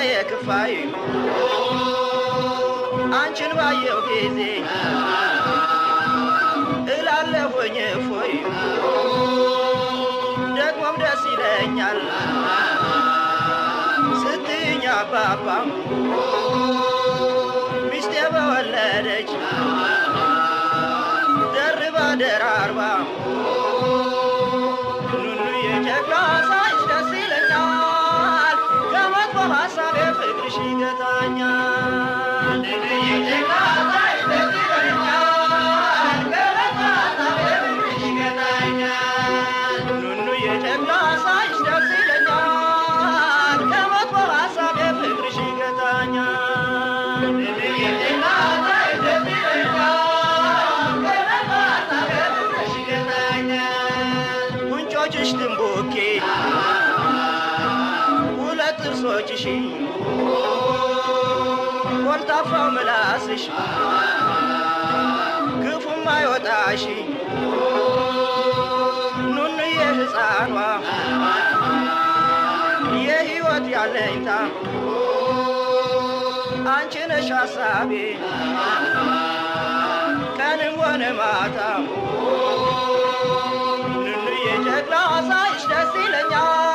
የክፋይ አንቺን ባየው ጊዜ እላለሁኝ ፎይ ደግሞም ደስ ይለኛል ስትይኝ አባባ ሚስቴ በወለደች ደርባ ደራርባ ኑኑ የጀግና ሳይሽ ደስ ይለኛል ከመጥፎ ሀሳቤ ፍቅርሽ ይገታኛል የጀግና ሳይሽ ደስ ይለኛል ከመጥፎ ሀሳቤ ፍቅርሽ ይገታኛል ኑኑ የጀግና ሳይሽ ደስ ይለኛል ከመጥፎ ሀሳቤ ፍቅርሽ ይገታኛል የጀግና ሳይሽ ደስ ይለኛል ከመጥፎ ሀሳቤ ፍቅርሽ ይገታኛል ጉንጮችሽ ድንቡኬ ሁለት ጥርሶችሽ ኮልታፋው ምላስሽ ክፉም አይወጣሽ ኑኑዬ ሕፃኗ የሕይወት ያለኝታ አንቺ ነሽ ሐሳቤ ቀንም ሆነ ማታ ኑኑዬ ጀግና ሳይሽ ደስ ይለኛል